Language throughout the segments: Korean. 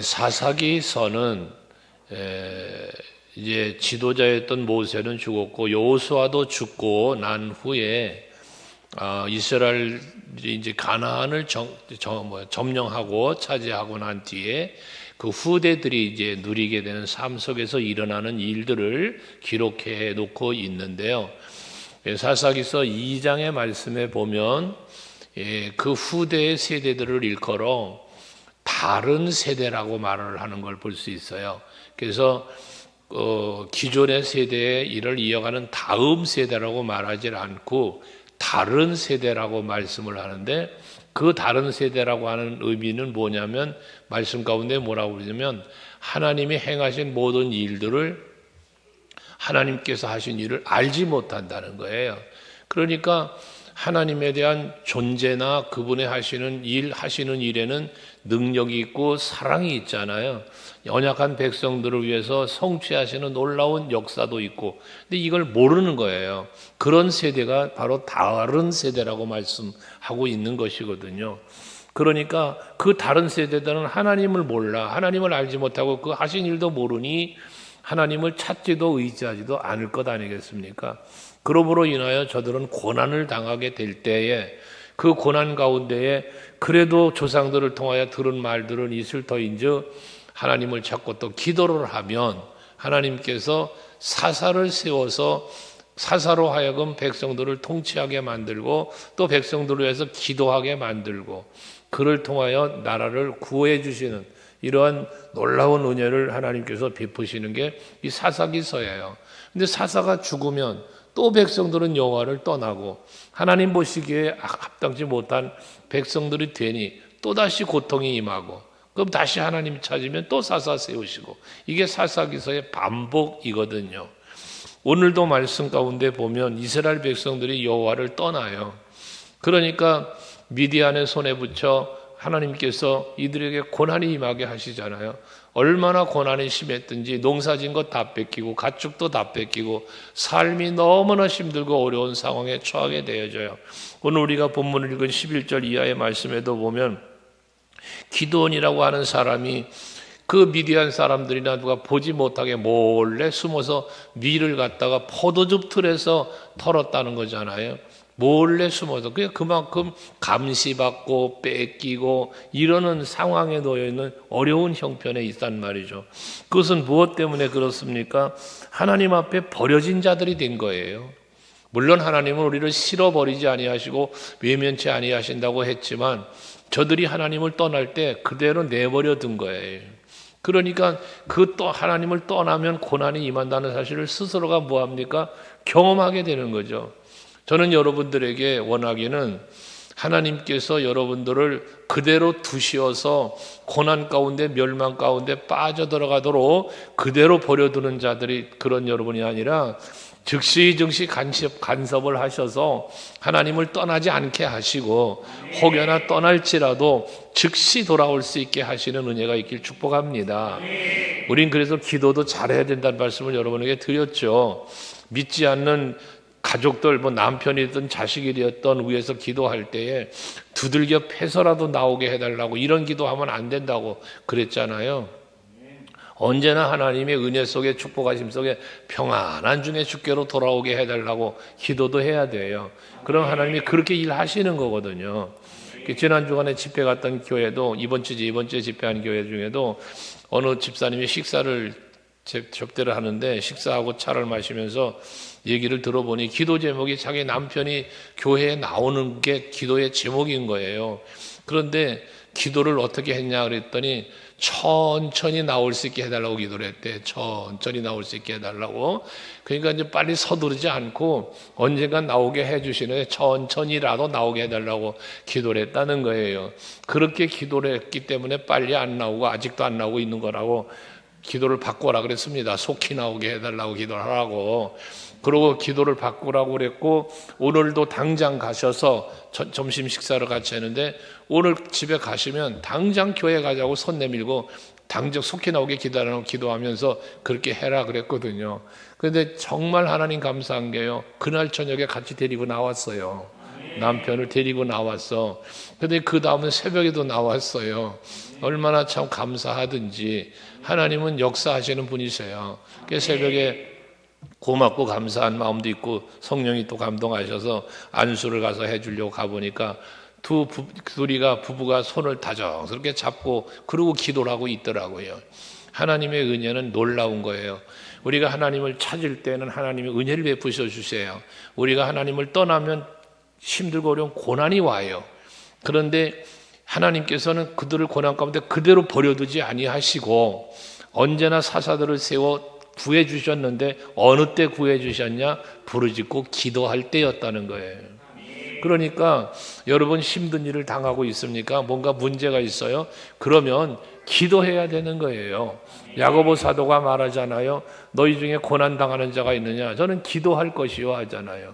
사사기서는 이제 지도자였던 모세는 죽었고 여호수아도 죽고 난 후에 이스라엘이 이제 가나안을 점령하고 차지하고 난 뒤에 그 후대들이 이제 누리게 되는 삶 속에서 일어나는 일들을 기록해 놓고 있는데요. 사사기서 2장의 말씀에 보면 그 후대의 세대들을 일컬어 다른 세대라고 말을 하는 걸 볼 수 있어요. 그래서 기존의 세대의 일을 이어가는 다음 세대라고 말하지 않고 다른 세대라고 말씀을 하는데, 그 다른 세대라고 하는 의미는 뭐냐면, 말씀 가운데 뭐라고 그러냐면 하나님이 행하신 모든 일들을, 하나님께서 하신 일을 알지 못한다는 거예요. 그러니까 하나님에 대한 존재나 그분의 하시는 일에는 능력이 있고 사랑이 있잖아요. 연약한 백성들을 위해서 성취하시는 놀라운 역사도 있고, 근데 이걸 모르는 거예요. 그런 세대가 바로 다른 세대라고 말씀하고 있는 것이거든요. 그러니까 그 다른 세대들은 하나님을 몰라, 하나님을 알지 못하고 그 하신 일도 모르니 하나님을 찾지도 의지하지도 않을 것 아니겠습니까? 그러므로 인하여 저들은 고난을 당하게 될 때에 그 고난 가운데에 그래도 조상들을 통하여 들은 말들은 있을 터인즉 하나님을 찾고 또 기도를 하면 하나님께서 사사를 세워서 사사로 하여금 백성들을 통치하게 만들고 또 백성들을 위해서 기도하게 만들고 그를 통하여 나라를 구해 주시는 이러한 놀라운 은혜를 하나님께서 베푸시는 게 이 사사기서예요. 근데 사사가 죽으면 또 백성들은 여호와를 떠나고 하나님 보시기에 합당치 못한 백성들이 되니 또다시 고통이 임하고, 그럼 다시 하나님 찾으면 또 사사 세우시고, 이게 사사기서의 반복이거든요. 오늘도 말씀 가운데 보면 이스라엘 백성들이 여호와를 떠나요. 그러니까 미디안의 손에 붙여 하나님께서 이들에게 고난이 임하게 하시잖아요. 얼마나 고난이 심했든지 농사진 것 다 뺏기고 가축도 다 뺏기고 삶이 너무나 힘들고 어려운 상황에 처하게 되어져요. 오늘 우리가 본문을 읽은 11절 이하의 말씀에도 보면 기드온이라고 하는 사람이 그 미디안 사람들이나 누가 보지 못하게 몰래 숨어서 밀을 갖다가 포도즙 틀에서 털었다는 거잖아요. 몰래 숨어서 그만큼 감시받고 뺏기고 이러는 상황에 놓여 있는 어려운 형편에 있단 말이죠. 그것은 무엇 때문에 그렇습니까? 하나님 앞에 버려진 자들이 된 거예요. 물론 하나님은 우리를 실어버리지 아니하시고 외면치 아니하신다고 했지만 저들이 하나님을 떠날 때 그대로 내버려 둔 거예요. 그러니까 그 또 하나님을 떠나면 고난이 임한다는 사실을 스스로가 뭐합니까? 경험하게 되는 거죠. 저는 여러분들에게 원하기는 하나님께서 여러분들을 그대로 두시어서 고난 가운데 멸망 가운데 빠져들어가도록 그대로 버려두는 자들이 그런 여러분이 아니라 즉시 간섭을 하셔서 하나님을 떠나지 않게 하시고 혹여나 떠날지라도 즉시 돌아올 수 있게 하시는 은혜가 있길 축복합니다. 우린 그래서 기도도 잘해야 된다는 말씀을 여러분에게 드렸죠. 믿지 않는 가족들, 남편이든 자식이었던 위해서 기도할 때에 두들겨 패서라도 나오게 해달라고, 이런 기도하면 안 된다고 그랬잖아요. 언제나 하나님의 은혜 속에 축복하심 속에 평안한 중에 주께로 돌아오게 해달라고 기도도 해야 돼요. 그럼 하나님이 그렇게 일하시는 거거든요. 지난 주간에 집회 갔던 교회도 이번 주에 집회한 교회 중에도 어느 집사님이 식사를 접대를 하는데 식사하고 차를 마시면서 얘기를 들어보니 기도 제목이 자기 남편이 교회에 나오는 게 기도의 제목인 거예요. 그런데 기도를 어떻게 했냐 그랬더니 천천히 나올 수 있게 해달라고 기도를 했대. 천천히 나올 수 있게 해달라고. 그러니까 이제 빨리 서두르지 않고 언젠간 나오게 해주시는, 천천히라도 나오게 해달라고 기도를 했다는 거예요. 그렇게 기도를 했기 때문에 빨리 안 나오고 아직도 안 나오고 있는 거라고 기도를 바꾸라 그랬습니다. 속히 나오게 해달라고 기도를 하라고. 그러고 기도를 바꾸라고 그랬고, 오늘도 당장 가셔서 점심 식사를 같이 했는데 오늘 집에 가시면 당장 교회 가자고 손 내밀고 당장 속히 나오게 기도하면서 그렇게 해라 그랬거든요. 그런데 정말 하나님 감사한 게요, 그날 저녁에 같이 데리고 나왔어요. 남편을 데리고 나왔어. 근데 그 다음은 새벽에도 나왔어요. 얼마나 참 감사하든지 하나님은 역사하시는 분이세요. 그 새벽에 고맙고 감사한 마음도 있고 성령이 또 감동하셔서 안수를 가서 해주려고 가보니까 둘이가 부부가 손을 다정스럽게 잡고 그러고 기도를 하고 있더라고요. 하나님의 은혜는 놀라운 거예요. 우리가 하나님을 찾을 때는 하나님의 은혜를 베푸셔 주세요. 우리가 하나님을 떠나면 힘들고 어려운 고난이 와요. 그런데 하나님께서는 그들을 고난 가운데 그대로 버려두지 아니하시고 언제나 사사들을 세워 구해 주셨는데 어느 때 구해 주셨냐? 부르짖고 기도할 때였다는 거예요. 그러니까 여러분 힘든 일을 당하고 있습니까? 뭔가 문제가 있어요? 그러면 기도해야 되는 거예요. 야고보 사도가 말하잖아요. 너희 중에 고난 당하는 자가 있느냐? 저는 기도할 것이요 하잖아요.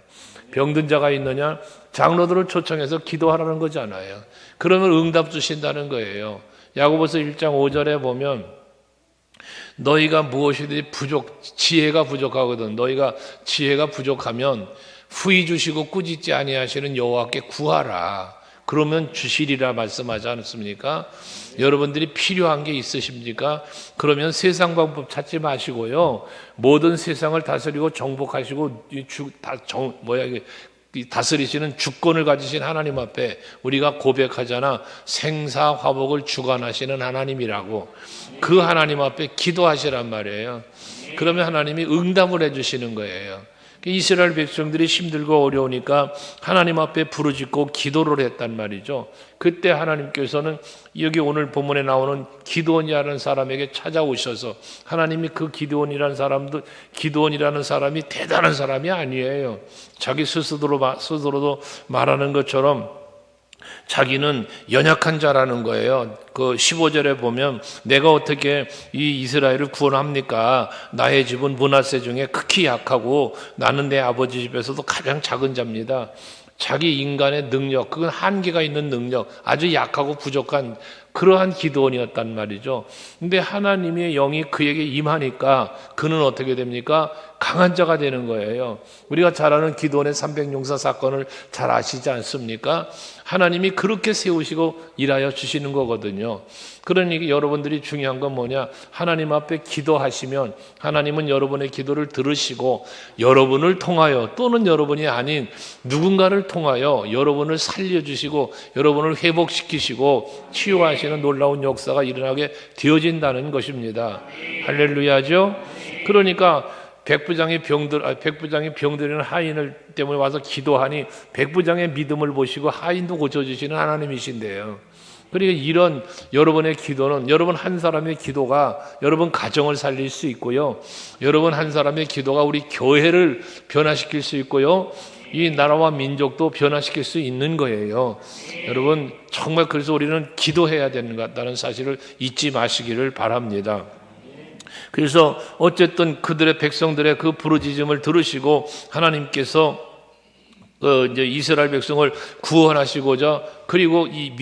병든 자가 있느냐? 장로들을 초청해서 기도하라는 거잖아요. 그러면 응답 주신다는 거예요. 야고보서 1장 5절에 보면 너희가 무엇이든지 지혜가 부족하거든. 너희가 지혜가 부족하면 후히 주시고 꾸짖지 아니하시는 여호와께 구하라. 그러면 주시리라 말씀하지 않습니까? 여러분들이 필요한 게 있으십니까? 그러면 세상 방법 찾지 마시고요. 모든 세상을 다스리고 정복하시고 다스리시는 주권을 가지신 하나님 앞에 우리가 고백하잖아. 생사화복을 주관하시는 하나님이라고. 그 하나님 앞에 기도하시란 말이에요. 그러면 하나님이 응답을 해주시는 거예요. 이스라엘 백성들이 힘들고 어려우니까 하나님 앞에 부르짖고 기도를 했단 말이죠. 그때 하나님께서는 여기 오늘 본문에 나오는 기드온이라는 사람에게 찾아오셔서 하나님이 그 기드온이라는 사람이 대단한 사람이 아니에요. 자기 스스로도 말하는 것처럼 자기는 연약한 자라는 거예요. 그 15절에 보면 내가 어떻게 이 이스라엘을 구원합니까? 나의 집은 므낫세 중에 극히 약하고 나는 내 아버지 집에서도 가장 작은 자입니다. 자기 인간의 능력, 그건 한계가 있는 능력, 아주 약하고 부족한 그러한 기드온이었단 말이죠. 근데 하나님의 영이 그에게 임하니까 그는 어떻게 됩니까? 강한 자가 되는 거예요. 우리가 잘 아는 기드온의 300용사 사건을 잘 아시지 않습니까? 하나님이 그렇게 세우시고 일하여 주시는 거거든요. 그러니 여러분들이 중요한 건 뭐냐? 하나님 앞에 기도하시면 하나님은 여러분의 기도를 들으시고 여러분을 통하여 또는 여러분이 아닌 누군가를 통하여 여러분을 살려주시고 여러분을 회복시키시고 치유하시는 놀라운 역사가 일어나게 되어진다는 것입니다. 할렐루야죠? 그러니까 백부장이 병들이는 하인을 때문에 와서 기도하니 백부장의 믿음을 보시고 하인도 고쳐주시는 하나님이신데요. 그러니까 이런 여러분의 기도는 여러분 한 사람의 기도가 여러분 가정을 살릴 수 있고요. 여러분 한 사람의 기도가 우리 교회를 변화시킬 수 있고요. 이 나라와 민족도 변화시킬 수 있는 거예요. 여러분 정말 그래서 우리는 기도해야 되는 것 같다는 사실을 잊지 마시기를 바랍니다. 그래서 어쨌든 그들의 백성들의 그 부르짖음을 들으시고 하나님께서 이제 이스라엘 백성을 구원하시고자 그리고 이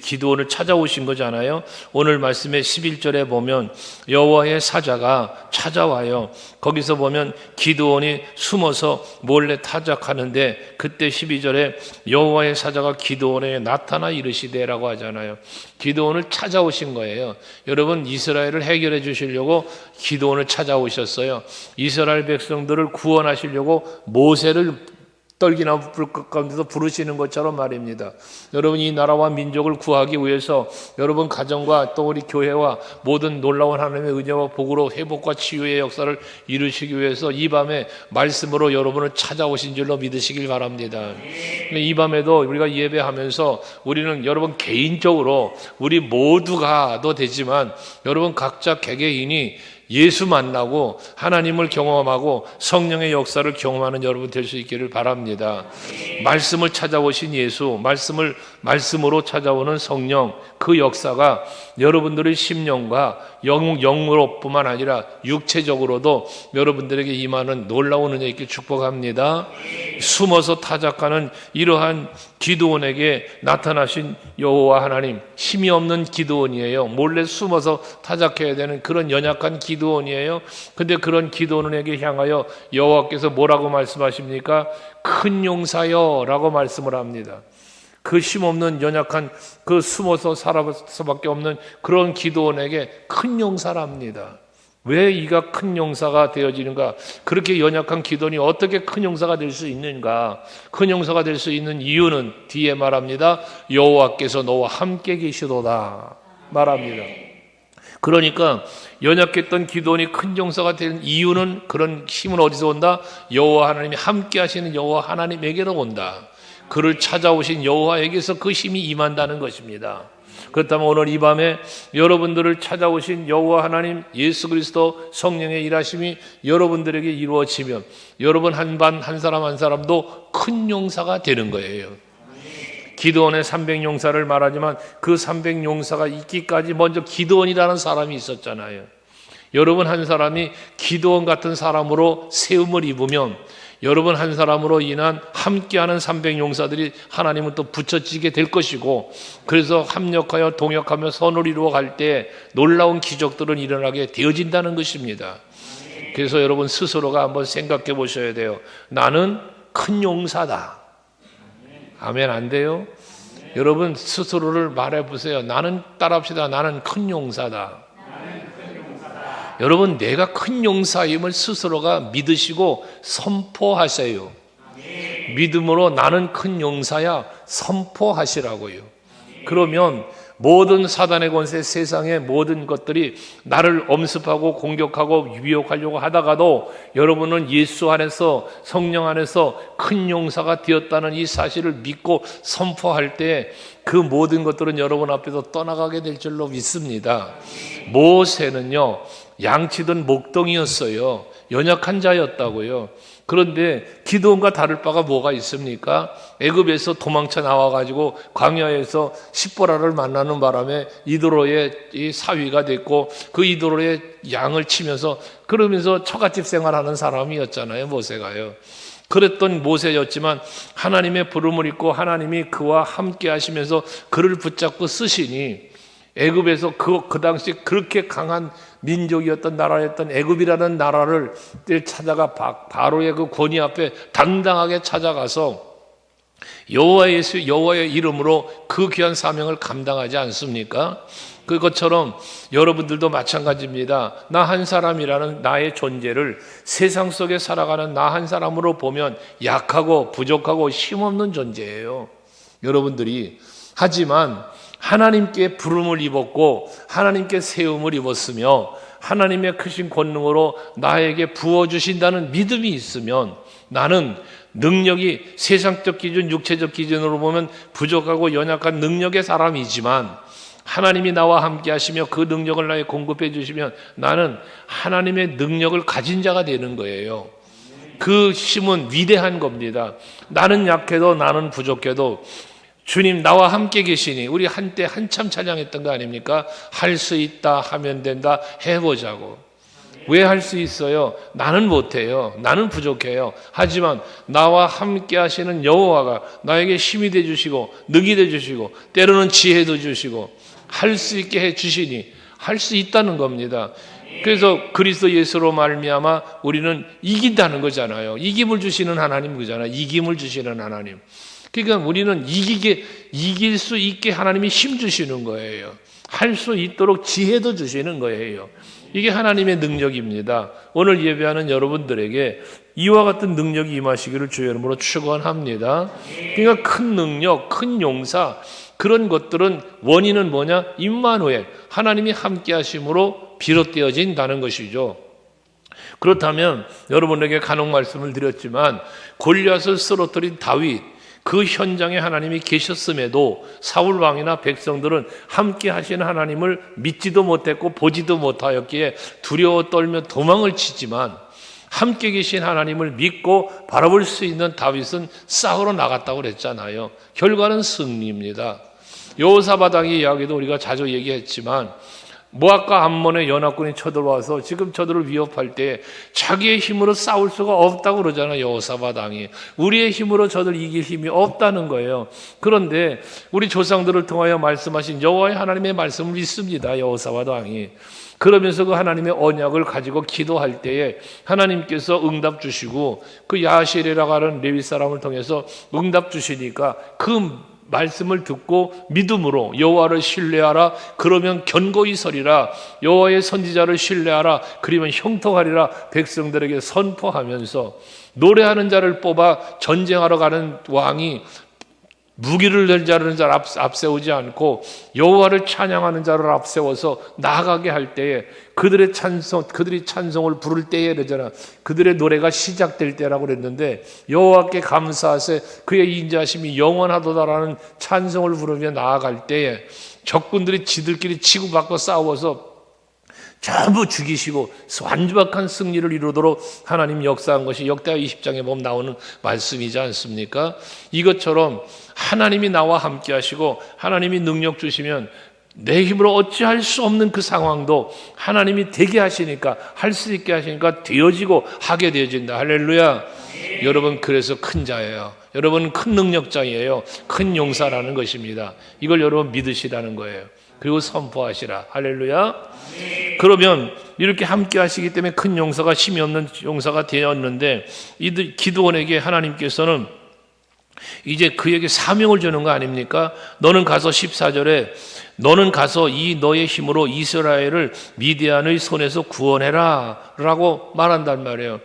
기드온을 찾아오신 거잖아요. 오늘 말씀의 11절에 보면 여호와의 사자가 찾아와요. 거기서 보면 기드온이 숨어서 몰래 타작하는데 그때 12절에 여호와의 사자가 기드온에 나타나 이르시되라고 하잖아요. 기드온을 찾아오신 거예요. 여러분 이스라엘을 해결해 주시려고 기드온을 찾아오셨어요. 이스라엘 백성들을 구원하시려고 모세를 떨기나무 불 가운데서 부르시는 것처럼 말입니다. 여러분 이 나라와 민족을 구하기 위해서 여러분 가정과 또 우리 교회와 모든 놀라운 하나님의 은혜와 복으로 회복과 치유의 역사를 이루시기 위해서 이 밤에 말씀으로 여러분을 찾아오신 줄로 믿으시길 바랍니다. 이 밤에도 우리가 예배하면서 우리는 여러분 개인적으로 우리 모두가도 되지만 여러분 각자 개개인이 예수 만나고 하나님을 경험하고 성령의 역사를 경험하는 여러분 될 수 있기를 바랍니다. 말씀을 찾아오신 예수, 말씀으로 찾아오는 성령, 그 역사가 여러분들의 심령과 영으로뿐만 아니라 육체적으로도 여러분들에게 임하는 놀라운 은혜 있길 축복합니다. 숨어서 타작하는 이러한 기드온에게 나타나신 여호와 하나님, 힘이 없는 기드온이에요. 몰래 숨어서 타작해야 되는 그런 연약한 기드온이에요. 근데 그런 기드온에게 향하여 여호와께서 뭐라고 말씀하십니까? 큰 용사여 라고 말씀을 합니다. 그 힘없는 연약한 그 숨어서 살아갈 수밖에 없는 그런 기드온에게 큰 용사랍니다. 왜 이가 큰 용사가 되어지는가? 그렇게 연약한 기드온이 어떻게 큰 용사가 될 수 있는가? 큰 용사가 될 수 있는 이유는 뒤에 말합니다. 여호와께서 너와 함께 계시도다 말합니다. 그러니까 연약했던 기드온이 큰 용사가 된 이유는, 그런 힘은 어디서 온다? 여호와 하나님이 함께 하시는 여호와 하나님에게로 온다. 그를 찾아오신 여호와에게서 그 힘이 임한다는 것입니다. 그렇다면 오늘 이 밤에 여러분들을 찾아오신 여호와 하나님, 예수 그리스도 성령의 일하심이 여러분들에게 이루어지면 여러분 한 사람 한 사람도 큰 용사가 되는 거예요. 기드온의 300용사를 말하지만 그 300용사가 있기까지 먼저 기드온이라는 사람이 있었잖아요. 여러분 한 사람이 기드온 같은 사람으로 세움을 입으면 여러분 한 사람으로 인한 함께하는 300용사들이 하나님은 또 붙여지게 될 것이고, 그래서 합력하여 동역하며 선을 이루어 갈 때 놀라운 기적들은 일어나게 되어진다는 것입니다. 그래서 여러분 스스로가 한번 생각해 보셔야 돼요. 나는 큰 용사다. 아멘. 안 돼요? 여러분 스스로를 말해 보세요. 나는, 따라합시다. 나는 큰 용사다. 여러분 내가 큰 용사임을 스스로가 믿으시고 선포하세요. 믿음으로 나는 큰 용사야 선포하시라고요. 그러면 모든 사단의 권세, 세상의 모든 것들이 나를 엄습하고 공격하고 유혹하려고 하다가도 여러분은 예수 안에서, 성령 안에서 큰 용사가 되었다는 이 사실을 믿고 선포할 때 그 모든 것들은 여러분 앞에서 떠나가게 될 줄로 믿습니다. 모세는요, 양치던 목동이었어요. 연약한 자였다고요. 그런데 기드온과 다를 바가 뭐가 있습니까? 애굽에서 도망쳐 나와가지고 광야에서 십보라를 만나는 바람에 이도로의 이 사위가 됐고, 그 이도로의 양을 치면서 그러면서 처갓집 생활하는 사람이었잖아요, 모세가요. 그랬던 모세였지만 하나님의 부름을 입고 하나님이 그와 함께 하시면서 그를 붙잡고 쓰시니, 애굽에서 그 당시 그렇게 강한 민족이었던 나라였던 애굽이라는 나라를 찾아가 바로의 그 권위 앞에 당당하게 찾아가서 여호와의 이름으로 그 귀한 사명을 감당하지 않습니까? 그것처럼 여러분들도 마찬가지입니다. 나 한 사람이라는 나의 존재를 세상 속에 살아가는 나 한 사람으로 보면 약하고 부족하고 힘없는 존재예요, 여러분들이. 하지만 하나님께 부름을 입었고 하나님께 세움을 입었으며 하나님의 크신 권능으로 나에게 부어주신다는 믿음이 있으면 나는 능력이 세상적 기준, 육체적 기준으로 보면 부족하고 연약한 능력의 사람이지만 하나님이 나와 함께 하시며 그 능력을 나에 공급해 주시면 나는 하나님의 능력을 가진 자가 되는 거예요. 그 힘은 위대한 겁니다. 나는 약해도, 나는 부족해도 주님 나와 함께 계시니, 우리 한때 한참 찬양했던 거 아닙니까? 할 수 있다, 하면 된다, 해보자고. 왜 할 수 있어요? 나는 못해요. 나는 부족해요. 하지만 나와 함께 하시는 여호와가 나에게 힘이 되주시고 능이 되주시고 때로는 지혜도 주시고 할 수 있게 해주시니 할 수 있다는 겁니다. 그래서 그리스도 예수로 말미암아 우리는 이긴다는 거잖아요. 이김을 주시는 하나님 그잖아요. 이김을 주시는 하나님. 그러니까 우리는 이길 수 있게 하나님이 힘 주시는 거예요. 할 수 있도록 지혜도 주시는 거예요. 이게 하나님의 능력입니다. 오늘 예배하는 여러분들에게 이와 같은 능력이 임하시기를 주의 이름으로 축원합니다. 그러니까 큰 능력, 큰 용사, 그런 것들은 원인은 뭐냐? 임마누엘, 하나님이 함께 하심으로 비롯되어진다는 것이죠. 그렇다면 여러분에게 간혹 말씀을 드렸지만 골리앗을 쓰러뜨린 다윗, 그 현장에 하나님이 계셨음에도 사울 왕이나 백성들은 함께 하시는 하나님을 믿지도 못했고 보지도 못하였기에 두려워 떨며 도망을 치지만 함께 계신 하나님을 믿고 바라볼 수 있는 다윗은 싸우러 나갔다고 그랬잖아요. 결과는 승리입니다. 여호사밧 왕의 이야기도 우리가 자주 얘기했지만 모압과 암몬의 연합군이 쳐들어와서 지금 저들을 위협할 때 자기의 힘으로 싸울 수가 없다고 그러잖아요. 여호사밧 왕이 우리의 힘으로 저들 이길 힘이 없다는 거예요. 그런데 우리 조상들을 통하여 말씀하신 여호와의 하나님의 말씀을 믿습니다. 여호사밧 왕이 그러면서 그 하나님의 언약을 가지고 기도할 때에 하나님께서 응답 주시고 그 야하시엘이라고 하는 레위 사람을 통해서 응답 주시니까 그 말씀을 듣고 믿음으로 여호와를 신뢰하라 그러면 견고히 서리라 여호와의 선지자를 신뢰하라 그러면 형통하리라 백성들에게 선포하면서 노래하는 자를 뽑아 전쟁하러 가는 왕이 무기를 든 자를 앞세우지 않고 여호와를 찬양하는 자를 앞세워서 나아가게 할 때에 그들이 찬송을 부를 때에 그러잖아. 그들의 노래가 시작될 때라고 그랬는데 여호와께 감사하세 그의 인자하심이 영원하도다라는 찬송을 부르며 나아갈 때에 적군들이 지들끼리 치고받고 싸워서 전부 죽이시고 완벽한 승리를 이루도록 하나님 역사한 것이 역대하 20장에 보면 나오는 말씀이지 않습니까? 이것처럼 하나님이 나와 함께 하시고 하나님이 능력 주시면 내 힘으로 어찌할 수 없는 그 상황도 하나님이 되게 하시니까 할 수 있게 하시니까 되어지고 하게 되어진다. 할렐루야. 여러분 그래서 큰 자예요. 여러분 큰 능력자예요. 큰 용사라는 것입니다. 이걸 여러분 믿으시라는 거예요. 그리고 선포하시라. 할렐루야. 그러면 이렇게 함께 하시기 때문에 큰 용사가 힘이 없는 용사가 되었는데 이들 기드온에게 하나님께서는 이제 그에게 사명을 주는 거 아닙니까? 너는 가서 14절에 너는 가서 이 너의 힘으로 이스라엘을 미디안의 손에서 구원해라 라고 말한단 말이에요.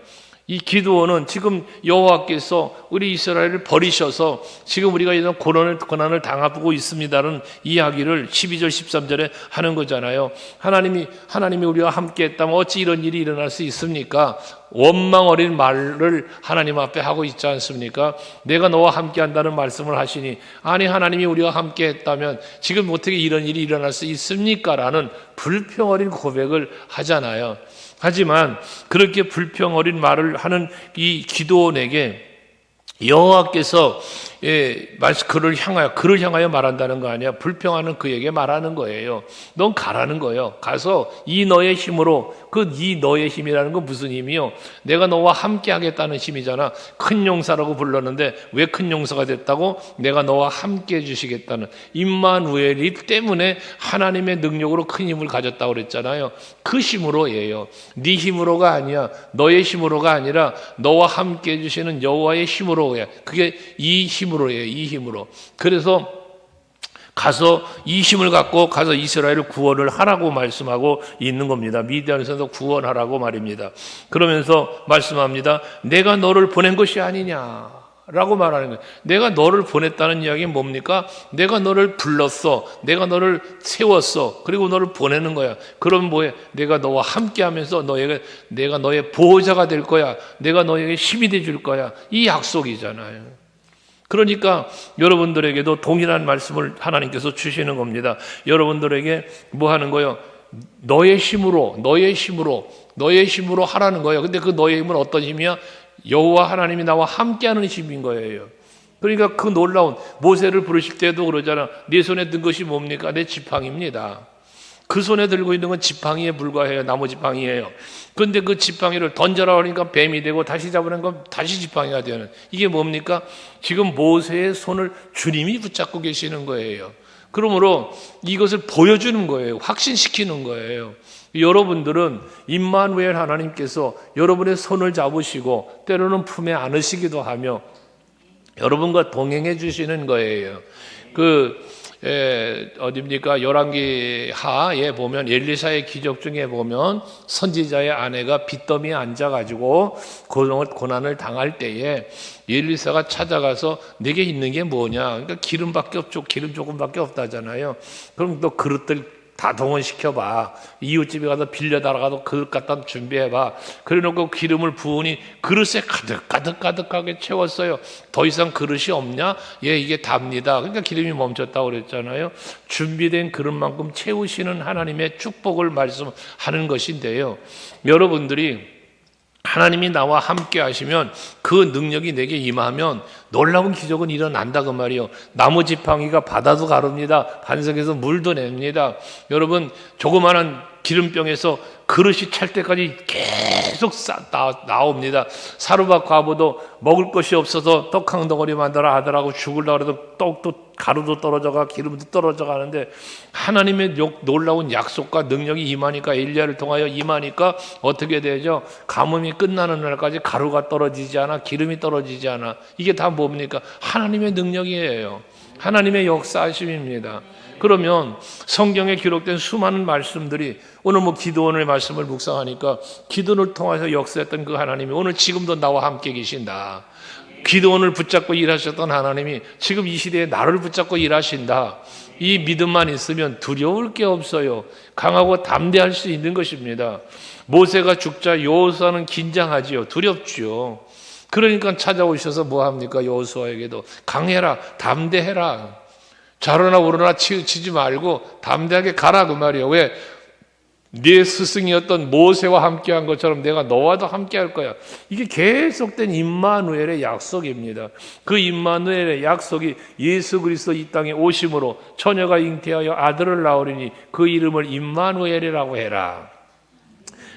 이 기드온은 지금 여호와께서 우리 이스라엘을 버리셔서 지금 우리가 이런 고난을 당하고 있습니다는 이야기를 12절 13절에 하는 거잖아요. 하나님이 우리와 함께 했다면 어찌 이런 일이 일어날 수 있습니까? 원망 어린 말을 하나님 앞에 하고 있지 않습니까? 내가 너와 함께 한다는 말씀을 하시니 아니 하나님이 우리와 함께 했다면 지금 어떻게 이런 일이 일어날 수 있습니까? 라는 불평 어린 고백을 하잖아요. 하지만 그렇게 불평 어린 말을 하는 이 기드온에게 여호와께서 그를 향하여 말한다는 거 아니야. 불평하는 그에게 말하는 거예요. 넌 가라는 거예요. 가서 이 너의 힘으로 이 너의 힘이라는 건 무슨 힘이요? 내가 너와 함께 하겠다는 힘이잖아. 큰 용사라고 불렀는데 왜 큰 용사가 됐다고? 내가 너와 함께 해주시겠다는 임마누엘이 때문에 하나님의 능력으로 큰 힘을 가졌다고 그랬잖아요. 그 힘으로예요. 네 힘으로가 아니야. 너의 힘으로가 아니라 너와 함께 해주시는 여호와의 힘으로 그게 이 힘으로예요. 이 힘으로. 그래서 가서 이 힘을 갖고 가서 이스라엘을 구원을 하라고 말씀하고 있는 겁니다. 미디안에서도 구원하라고 말입니다. 그러면서 말씀합니다. 내가 너를 보낸 것이 아니냐 라고 말하는 거예요. 내가 너를 보냈다는 이야기는 뭡니까? 내가 너를 불렀어. 내가 너를 세웠어. 그리고 너를 보내는 거야. 그럼 뭐해? 내가 너와 함께 하면서 내가 너의 보호자가 될 거야. 내가 너에게 힘이 돼 줄 거야. 이 약속이잖아요. 그러니까 여러분들에게도 동일한 말씀을 하나님께서 주시는 겁니다. 여러분들에게 뭐 하는 거예요? 너의 힘으로 하라는 거예요. 근데 그 너의 힘은 어떤 힘이야? 여호와 하나님이 나와 함께하는 힘인 거예요. 그러니까 그 놀라운 모세를 부르실 때도 그러잖아. 네 손에 든 것이 뭡니까? 내 지팡이입니다. 그 손에 들고 있는 건 지팡이에 불과해요. 나무 지팡이에요. 그런데 그 지팡이를 던져라 그러니까 뱀이 되고 다시 잡으는 건 다시 지팡이가 되는. 이게 뭡니까? 지금 모세의 손을 주님이 붙잡고 계시는 거예요. 그러므로 이것을 보여주는 거예요. 확신시키는 거예요. 여러분들은 임마누엘 하나님께서 여러분의 손을 잡으시고 때로는 품에 안으시기도 하며 여러분과 동행해 주시는 거예요. 어딥니까? 열왕기 하에 보면 엘리사의 기적 중에 보면 선지자의 아내가 빚더미에 앉아가지고 고난을 당할 때에 엘리사가 찾아가서 내게 있는 게 뭐냐? 그러니까 기름밖에 없죠. 기름 조금밖에 없다잖아요. 그럼 너 그릇들 다 동원시켜봐. 이웃집에 가서 빌려다가도 그릇 갖다 준비해봐. 그래놓고 기름을 부으니 그릇에 가득하게 채웠어요. 더 이상 그릇이 없냐? 예, 이게 답니다. 그러니까 기름이 멈췄다고 그랬잖아요. 준비된 그릇만큼 채우시는 하나님의 축복을 말씀하는 것인데요. 여러분들이 하나님이 나와 함께 하시면 그 능력이 내게 임하면 놀라운 기적은 일어난다 그 말이요. 나무 지팡이가 바다도 가릅니다. 반석에서 물도 냅니다. 여러분 조그마한 기름병에서 그릇이 찰 때까지 계속 나옵니다. 사르밧 과부도 먹을 것이 없어서 떡 한 덩어리 만들어 하더라고 죽으려고 해도 떡도 가루도 떨어져가 기름도 떨어져 가는데 하나님의 놀라운 약속과 능력이 임하니까 엘리야를 통하여 임하니까 어떻게 되죠? 가뭄이 끝나는 날까지 가루가 떨어지지 않아 기름이 떨어지지 않아. 이게 다 뭡니까? 하나님의 능력이에요. 하나님의 역사하심입니다. 그러면 성경에 기록된 수많은 말씀들이 오늘 기드온의 말씀을 묵상하니까 기드온을 통해서 역사했던 그 하나님이 오늘 지금도 나와 함께 계신다. 기드온을 붙잡고 일하셨던 하나님이 지금 이 시대에 나를 붙잡고 일하신다. 이 믿음만 있으면 두려울 게 없어요. 강하고 담대할 수 있는 것입니다. 모세가 죽자 여호수아는 긴장하지요. 두렵지요. 그러니까 찾아오셔서 뭐합니까? 여호수아에게도 강해라, 담대해라. 좌로나 우로나 치우치지 말고 담대하게 가라 그 말이에요. 왜? 네 스승이었던 모세와 함께한 것처럼 내가 너와도 함께할 거야. 이게 계속된 임마누엘의 약속입니다. 그 임마누엘의 약속이 예수 그리스도 이 땅에 오심으로 처녀가 잉태하여 아들을 낳으리니 그 이름을 임마누엘이라고 해라.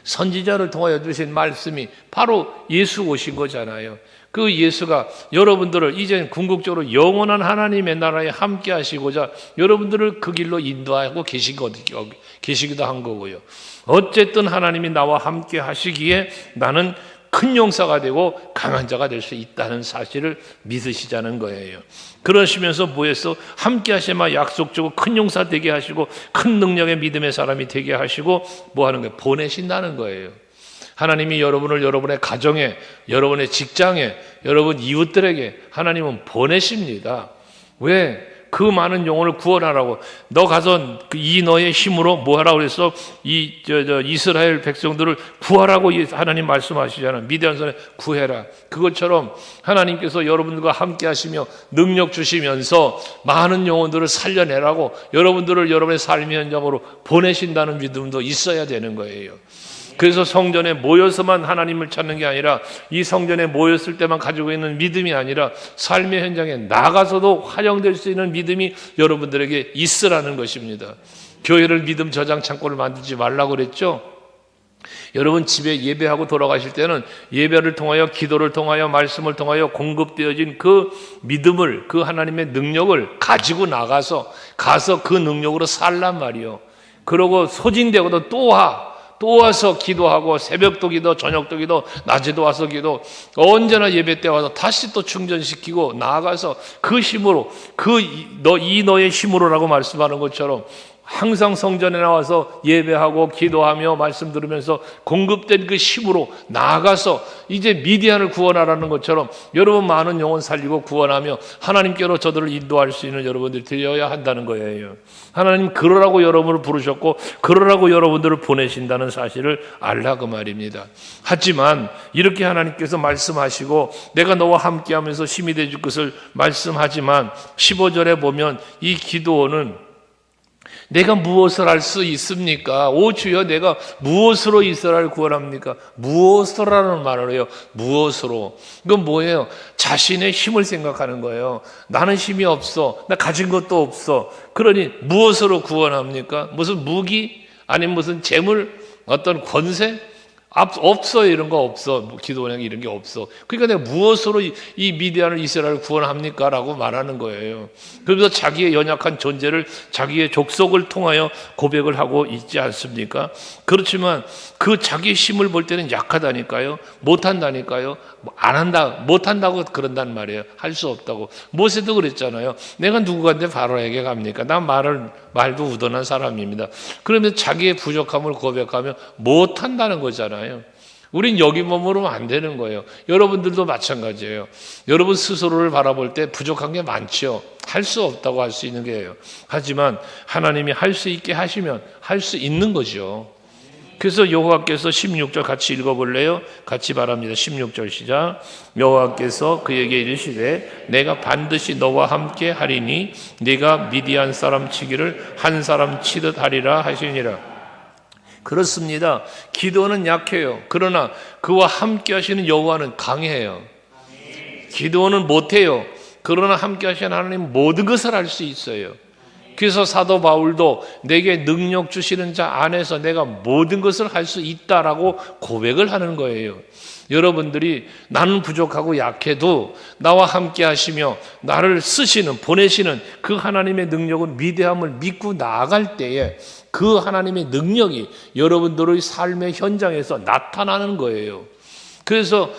선지자를 통하여 주신 말씀이 바로 예수 오신 거잖아요. 그 예수가 여러분들을 이제 궁극적으로 영원한 하나님의 나라에 함께 하시고자 여러분들을 그 길로 인도하고 계시기도 한 거고요. 어쨌든 하나님이 나와 함께 하시기에 나는 큰 용사가 되고 강한 자가 될 수 있다는 사실을 믿으시자는 거예요. 그러시면서 뭐해서 함께 하시마 약속주고 큰 용사 되게 하시고 큰 능력의 믿음의 사람이 되게 하시고 뭐 하는 거예요? 보내신다는 거예요. 하나님이 여러분을 여러분의 가정에, 여러분의 직장에, 여러분 이웃들에게 하나님은 보내십니다. 왜? 그 많은 영혼을 구원하라고. 너 가서 이 너의 힘으로 뭐 하라고 그랬어? 이스라엘 백성들을 구하라고 하나님 말씀하시잖아요. 미디안 선에 구해라. 그것처럼 하나님께서 여러분들과 함께 하시며 능력 주시면서 많은 영혼들을 살려내라고 여러분들을 여러분의 삶의 현장으로 보내신다는 믿음도 있어야 되는 거예요. 그래서 성전에 모여서만 하나님을 찾는 게 아니라 이 성전에 모였을 때만 가지고 있는 믿음이 아니라 삶의 현장에 나가서도 활용될 수 있는 믿음이 여러분들에게 있으라는 것입니다. 교회를 믿음 저장 창고를 만들지 말라고 그랬죠. 여러분 집에 예배하고 돌아가실 때는 예배를 통하여 기도를 통하여 말씀을 통하여 공급되어진 그 믿음을 그 하나님의 능력을 가지고 나가서 그 능력으로 살란 말이요. 그러고 소진되고도 또 와서 기도하고 새벽도 기도, 저녁도 기도, 낮에도 와서 기도, 언제나 예배 때 와서 다시 또 충전시키고 나아가서 그 힘으로 너의 힘으로라고 말씀하는 것처럼 항상 성전에 나와서 예배하고 기도하며 말씀 들으면서 공급된 그 힘으로 나아가서 이제 미디안을 구원하라는 것처럼 여러분 많은 영혼 살리고 구원하며 하나님께로 저들을 인도할 수 있는 여러분들이 되어야 한다는 거예요. 하나님 그러라고 여러분을 부르셨고 그러라고 여러분들을 보내신다는 사실을 알라 그 말입니다. 하지만 이렇게 하나님께서 말씀하시고 내가 너와 함께하면서 힘이 되줄 것을 말씀하지만 15절에 보면 이 기도원은 내가 무엇을 할 수 있습니까? 오 주여 내가 무엇으로 이스라엘을 구원합니까? 무엇으로라는 말을 해요. 무엇으로? 이건 뭐예요? 자신의 힘을 생각하는 거예요. 나는 힘이 없어. 나 가진 것도 없어. 그러니 무엇으로 구원합니까? 무슨 무기? 아니면 무슨 재물? 어떤 권세? 없어요. 이런 거 없어. 기도원에 이런 게 없어. 그러니까 내가 무엇으로 이 미디안을 이스라엘을 구원합니까? 라고 말하는 거예요. 그러면서 자기의 연약한 존재를 자기의 족속을 통하여 고백을 하고 있지 않습니까? 그렇지만 그 자기의 힘을 볼 때는 약하다니까요. 못한다니까요. 못한다고 그런단 말이에요. 할 수 없다고. 모세도 그랬잖아요. 내가 누구한테 바로에게 갑니까? 난 말도 우둔한 사람입니다. 그러면 자기의 부족함을 고백하며 못한다는 거잖아요. 우린 여기 머무르면 안 되는 거예요. 여러분들도 마찬가지예요. 여러분 스스로를 바라볼 때 부족한 게 많죠. 할 수 없다고 할 수 있는 게예요. 하지만 하나님이 할 수 있게 하시면 할 수 있는 거죠. 그래서 여호와께서 16절 같이 읽어볼래요? 같이 바랍니다. 16절 시작. 여호와께서 그에게 이르시되 내가 반드시 너와 함께 하리니 네가 미디안 사람 치기를 한 사람 치듯 하리라 하시니라. 그렇습니다. 기드온은 약해요. 그러나 그와 함께 하시는 여호와는 강해요. 기드온은 못해요. 그러나 함께 하시는 하나님 모든 것을 할 수 있어요. 그래서 사도 바울도 내게 능력 주시는 자 안에서 내가 모든 것을 할 수 있다라고 고백을 하는 거예요. 여러분들이 나는 부족하고 약해도 나와 함께 하시며 나를 쓰시는, 보내시는 그 하나님의 능력은 위대함을 믿고 나아갈 때에 그 하나님의 능력이 여러분들의 삶의 현장에서 나타나는 거예요. 그래서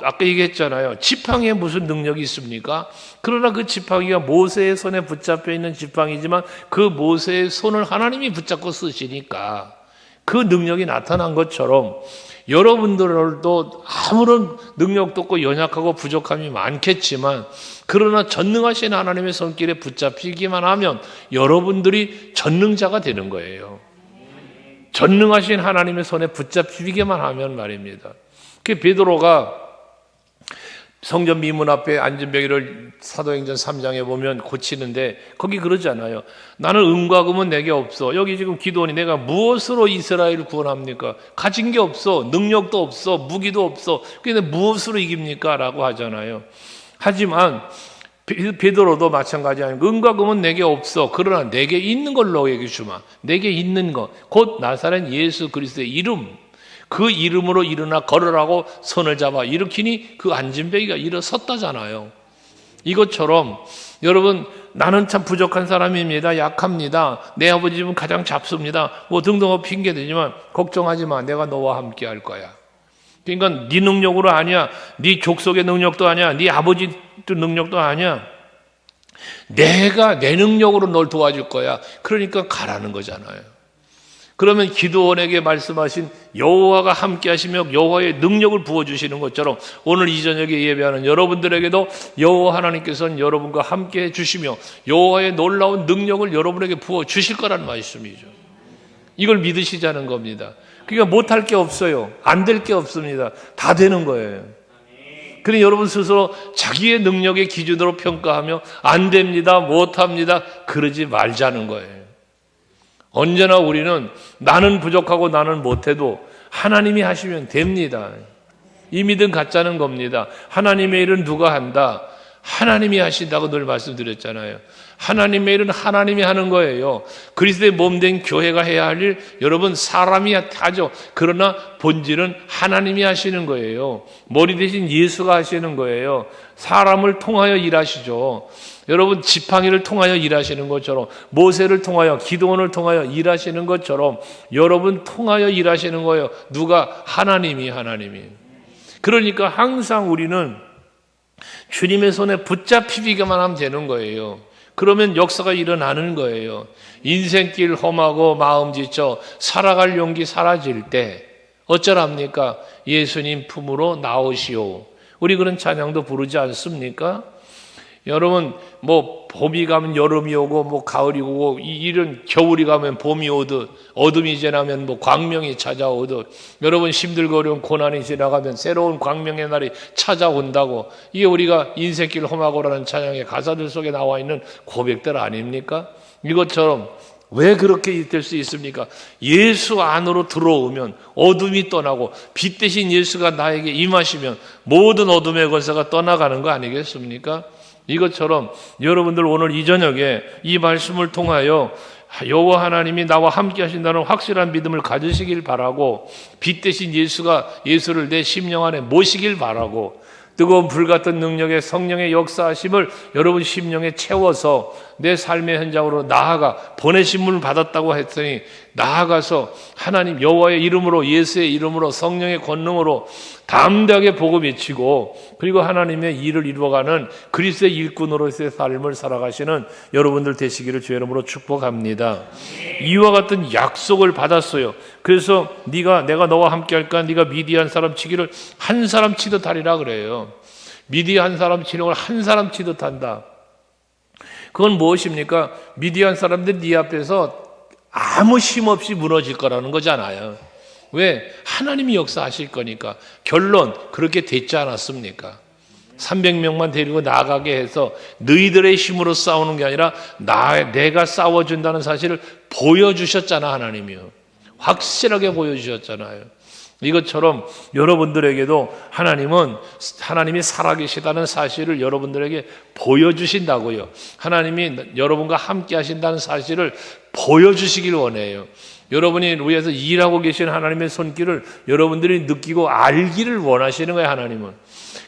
아까 얘기했잖아요. 지팡이에 무슨 능력이 있습니까? 그러나 그 지팡이가 모세의 손에 붙잡혀 있는 지팡이지만 그 모세의 손을 하나님이 붙잡고 쓰시니까 그 능력이 나타난 것처럼 여러분들도 아무런 능력도 없고 연약하고 부족함이 많겠지만 그러나 전능하신 하나님의 손길에 붙잡히기만 하면 여러분들이 전능자가 되는 거예요. 전능하신 하나님의 손에 붙잡히기만 하면 말입니다. 그 베드로가 성전 미문 앞에 앉은 병이를 사도행전 3장에 보면 고치는데 거기 그러지 않아요. 나는 은과 금은 내게 없어. 여기 지금 기도원이 내가 무엇으로 이스라엘을 구원합니까? 가진 게 없어. 능력도 없어. 무기도 없어. 근데 무엇으로 이깁니까? 라고 하잖아요. 하지만 베드로도 마찬가지 아니고 은과 금은 내게 없어. 그러나 내게 있는 걸로 얘기해 주마. 내게 있는 것. 곧 나사렛 예수 그리스도의 이름. 그 이름으로 일어나 걸으라고 손을 잡아 일으키니 그 앉은뱅이가 일어섰다잖아요. 이것처럼 여러분 나는 참 부족한 사람입니다. 약합니다. 내 아버지 집은 가장 잡습니다. 뭐 등등 핑계대지만 걱정하지 마. 내가 너와 함께 할 거야. 그러니까 네 능력으로 아니야. 네 족속의 능력도 아니야. 네 아버지 능력도 아니야. 내가 내 능력으로 널 도와줄 거야. 그러니까 가라는 거잖아요. 그러면 기드온에게 말씀하신 여호와가 함께 하시며 여호와의 능력을 부어주시는 것처럼 오늘 이 저녁에 예배하는 여러분들에게도 여호와 하나님께서는 여러분과 함께 해주시며 여호와의 놀라운 능력을 여러분에게 부어주실 거라는 말씀이죠. 이걸 믿으시자는 겁니다. 그러니까 못할 게 없어요. 안 될 게 없습니다. 다 되는 거예요. 그러니 여러분 스스로 자기의 능력의 기준으로 평가하며 안 됩니다, 못합니다 그러지 말자는 거예요. 언제나 우리는 나는 부족하고 나는 못해도 하나님이 하시면 됩니다. 이 믿음 갖자는 겁니다. 하나님의 일은 누가 한다? 하나님이 하신다고 늘 말씀드렸잖아요. 하나님의 일은 하나님이 하는 거예요. 그리스도의 몸된 교회가 해야 할 일 여러분 사람이 하죠. 그러나 본질은 하나님이 하시는 거예요. 머리 대신 예수가 하시는 거예요. 사람을 통하여 일하시죠. 여러분 지팡이를 통하여 일하시는 것처럼 모세를 통하여 기드온을 통하여 일하시는 것처럼 여러분 통하여 일하시는 거예요. 누가? 하나님이. 그러니까 항상 우리는 주님의 손에 붙잡히기만 하면 되는 거예요. 그러면 역사가 일어나는 거예요. 인생길 험하고 마음 지쳐 살아갈 용기 사라질 때 어쩌랍니까? 예수님 품으로 나오시오. 우리 그런 찬양도 부르지 않습니까? 여러분 뭐 봄이 가면 여름이 오고 뭐 가을이 오고 이런 겨울이 가면 봄이 오듯 어둠이 지나면 뭐 광명이 찾아오듯 여러분 힘들고 어려운 고난이 지나가면 새로운 광명의 날이 찾아온다고 이게 우리가 인생길 험하고라는 찬양의 가사들 속에 나와 있는 고백들 아닙니까? 이것처럼 왜 그렇게 될 수 있습니까? 예수 안으로 들어오면 어둠이 떠나고 빛 대신 예수가 나에게 임하시면 모든 어둠의 권세가 떠나가는 거 아니겠습니까? 이것처럼 여러분들 오늘 이 저녁에 이 말씀을 통하여 여호와 하나님이 나와 함께 하신다는 확실한 믿음을 가지시길 바라고 빛 대신 예수를 내 심령 안에 모시길 바라고 뜨거운 불 같은 능력의 성령의 역사하심을 여러분 심령에 채워서 내 삶의 현장으로 나아가 보내심을 받았다고 했더니 나아가서 하나님 여호와의 이름으로 예수의 이름으로 성령의 권능으로 담대하게 복음 외치고 그리고 하나님의 일을 이루어가는 그리스도의 일꾼으로서의 삶을 살아가시는 여러분들 되시기를 주의 이름으로 축복합니다. 이와 같은 약속을 받았어요. 그래서 내가 너와 함께 할까? 네가 미디안 사람 치기를 한 사람 치듯 하리라 그래요. 미디안 사람 치는 걸 한 사람 치듯 한다. 그건 무엇입니까? 미디안 사람들 네 앞에서 아무 힘없이 무너질 거라는 거잖아요. 왜? 하나님이 역사하실 거니까. 결론 그렇게 됐지 않았습니까? 300명만 데리고 나가게 해서 너희들의 힘으로 싸우는 게 아니라 내가 싸워준다는 사실을 보여주셨잖아 하나님이요. 확실하게 보여주셨잖아요. 이것처럼 여러분들에게도 하나님이 살아계시다는 사실을 여러분들에게 보여주신다고요. 하나님이 여러분과 함께 하신다는 사실을 보여주시길 원해요. 여러분이 위에서 일하고 계신 하나님의 손길을 여러분들이 느끼고 알기를 원하시는 거예요, 하나님은.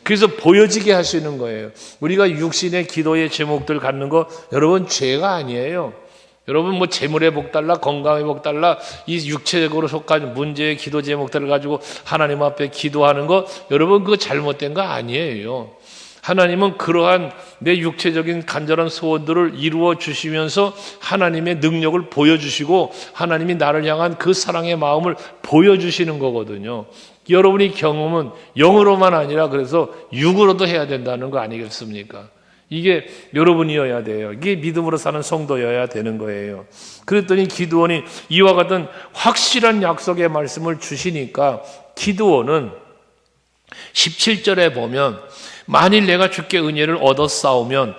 그래서 보여지게 하시는 거예요. 우리가 육신의 기도의 제목들 갖는 거 여러분 죄가 아니에요. 여러분 뭐 재물의 복 달라, 건강의 복 달라, 이 육체적으로 속한 문제의 기도 제목들을 가지고 하나님 앞에 기도하는 거 여러분 그거 잘못된 거 아니에요. 하나님은 그러한 내 육체적인 간절한 소원들을 이루어 주시면서 하나님의 능력을 보여주시고 하나님이 나를 향한 그 사랑의 마음을 보여주시는 거거든요. 여러분이 경험은 영으로만 아니라 그래서 육으로도 해야 된다는 거 아니겠습니까? 이게 여러분이어야 돼요. 이게 믿음으로 사는 성도여야 되는 거예요. 그랬더니 기드온이 이와 같은 확실한 약속의 말씀을 주시니까 기드온은 17절에 보면 만일 내가 주께 은혜를 얻어 싸우면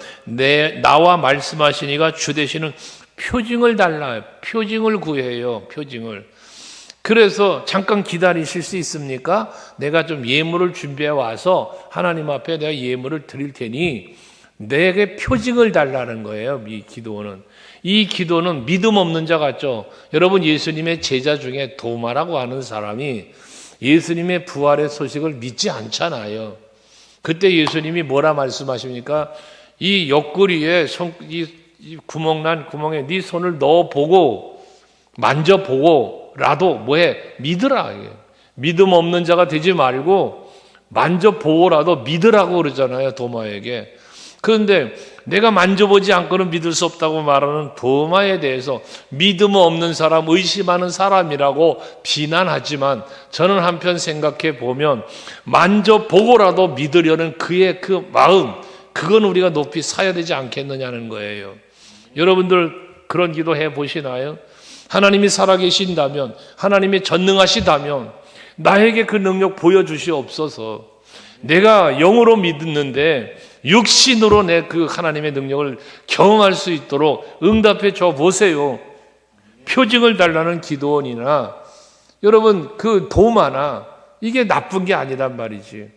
나와 말씀하시니가 주 되시는 표징을 달라. 표징을 구해요. 표징을. 그래서 잠깐 기다리실 수 있습니까? 내가 좀 예물을 준비해 와서 하나님 앞에 내가 예물을 드릴 테니 내게 표징을 달라는 거예요. 이 기도는. 이 기도는 믿음 없는 자 같죠? 여러분 예수님의 제자 중에 도마라고 하는 사람이 예수님의 부활의 소식을 믿지 않잖아요. 그때 예수님이 뭐라 말씀하십니까? 이 옆구리에 이 구멍난 구멍에 네 손을 넣어보고 만져보고라도 뭐해? 믿으라. 믿음 없는 자가 되지 말고 만져보고라도 믿으라고 그러잖아요. 도마에게. 그런데 내가 만져보지 않고는 믿을 수 없다고 말하는 도마에 대해서 믿음 없는 사람, 의심하는 사람이라고 비난하지만 저는 한편 생각해 보면 만져보고라도 믿으려는 그의 그 마음, 그건 우리가 높이 사야 되지 않겠느냐는 거예요. 여러분들 그런 기도 해 보시나요? 하나님이 살아계신다면, 하나님이 전능하시다면 나에게 그 능력 보여주시옵소서. 내가 영으로 믿는데 육신으로 내 그 하나님의 능력을 경험할 수 있도록 응답해 줘 보세요. 표징을 달라는 기도원이나 여러분 그 도마나 이게 나쁜 게 아니란 말이지.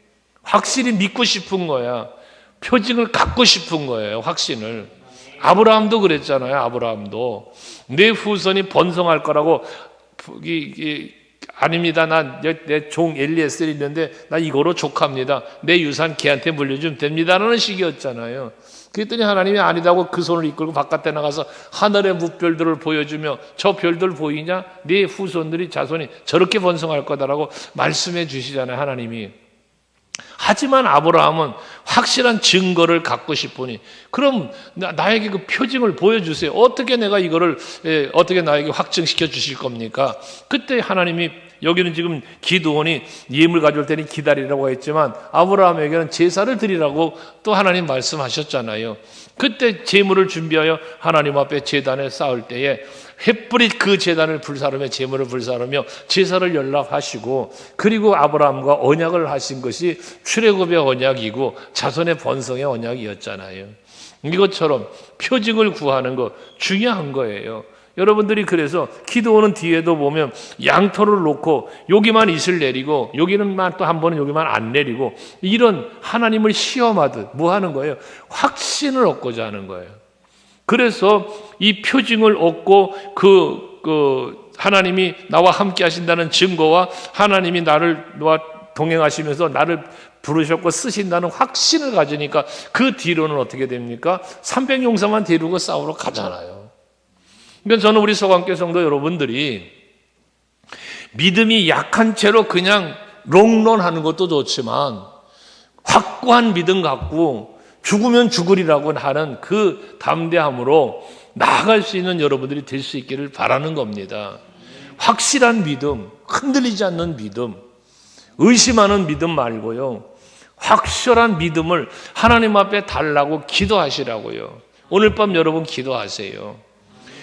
확실히 믿고 싶은 거야. 표징을 갖고 싶은 거예요. 확신을. 아브라함도 그랬잖아요. 아브라함도 내 후손이 번성할 거라고 아닙니다. 난 내 종 엘리에셀이 있는데 나 이거로 족합니다. 내 유산 걔한테 물려주면 됩니다라는 식이었잖아요. 그랬더니 하나님이 아니다고 그 손을 이끌고 바깥에 나가서 하늘의 무별들을 보여주며 저 별들 보이냐? 네 후손들이 자손이 저렇게 번성할 거다라고 말씀해 주시잖아요. 하나님이. 하지만 아브라함은 확실한 증거를 갖고 싶으니 그럼 나에게 그 표징을 보여주세요. 어떻게 내가 이거를 어떻게 나에게 확증시켜 주실 겁니까? 그때 하나님이 여기는 지금 기드온이 예물 가져올 테니 기다리라고 했지만 아브라함에게는 제사를 드리라고 또 하나님 말씀하셨잖아요. 그때 제물을 준비하여 하나님 앞에 제단에 쌓을 때에 횃불이 그 제단을 불사르며 제물을 불사르며 제사를 연락하시고 그리고 아브라함과 언약을 하신 것이 출애굽의 언약이고 자손의 번성의 언약이었잖아요. 이것처럼 표징을 구하는 거 중요한 거예요. 여러분들이 그래서 기도오는 뒤에도 보면 양털을 놓고 여기만 이슬 내리고 여기는만 또 한 번은 여기만 안 내리고 이런 하나님을 시험하듯 뭐 하는 거예요? 확신을 얻고자 하는 거예요. 그래서 이 표징을 얻고 그 하나님이 나와 함께 하신다는 증거와 하나님이 나와 동행하시면서 나를 부르셨고 쓰신다는 확신을 가지니까 그 뒤로는 어떻게 됩니까? 300용사만 데리고 싸우러 가잖아요. 그러니까 저는 우리 서강교 성도 여러분들이 믿음이 약한 채로 그냥 롱런하는 것도 좋지만 확고한 믿음 갖고 죽으면 죽으리라고 하는 그 담대함으로 나아갈 수 있는 여러분들이 될 수 있기를 바라는 겁니다. 확실한 믿음, 흔들리지 않는 믿음, 의심하는 믿음 말고요. 확실한 믿음을 하나님 앞에 달라고 기도하시라고요. 오늘 밤 여러분 기도하세요.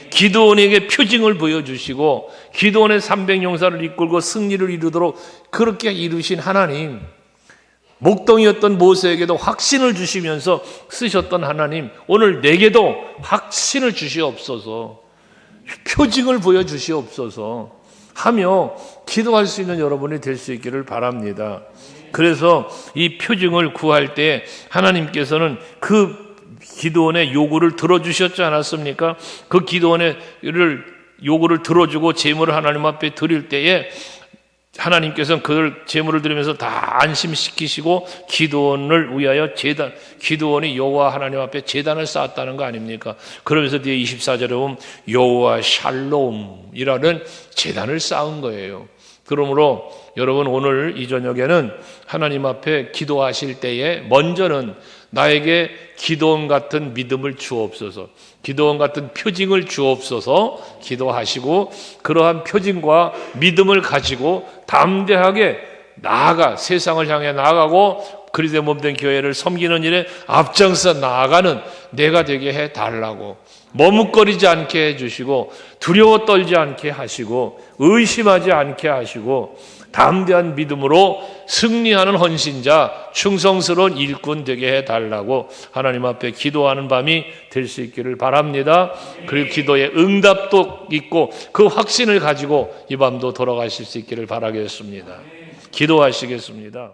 기드온에게 표징을 보여주시고 기드온의 300용사를 이끌고 승리를 이루도록 그렇게 이루신 하나님, 목동이었던 모세에게도 확신을 주시면서 쓰셨던 하나님, 오늘 내게도 확신을 주시옵소서. 표징을 보여주시옵소서. 하며 기도할 수 있는 여러분이 될 수 있기를 바랍니다. 그래서 이 표징을 구할 때 하나님께서는 그 기도원의 요구를 들어주셨지 않았습니까? 그 기도원의 요구를 들어주고 제물을 하나님 앞에 드릴 때에 하나님께서는 그걸 제물을 드리면서 다 안심시키시고 기도원을 위하여 기도원이 여호와 하나님 앞에 제단을 쌓았다는 거 아닙니까? 그러면서 뒤에 24절에 보면 여호와 샬롬이라는 제단을 쌓은 거예요. 그러므로 여러분 오늘 이 저녁에는 하나님 앞에 기도하실 때에 먼저는 나에게 기도원 같은 믿음을 주옵소서, 기도원 같은 표징을 주옵소서 기도하시고 그러한 표징과 믿음을 가지고 담대하게 나아가 세상을 향해 나아가고 그리스도의 몸된 교회를 섬기는 일에 앞장서 나아가는 내가 되게 해달라고, 머뭇거리지 않게 해주시고 두려워 떨지 않게 하시고 의심하지 않게 하시고 담대한 믿음으로 승리하는 헌신자, 충성스러운 일꾼 되게 해달라고 하나님 앞에 기도하는 밤이 될 수 있기를 바랍니다. 그리고 기도의 응답도 있고 그 확신을 가지고 이 밤도 돌아가실 수 있기를 바라겠습니다. 기도하시겠습니다.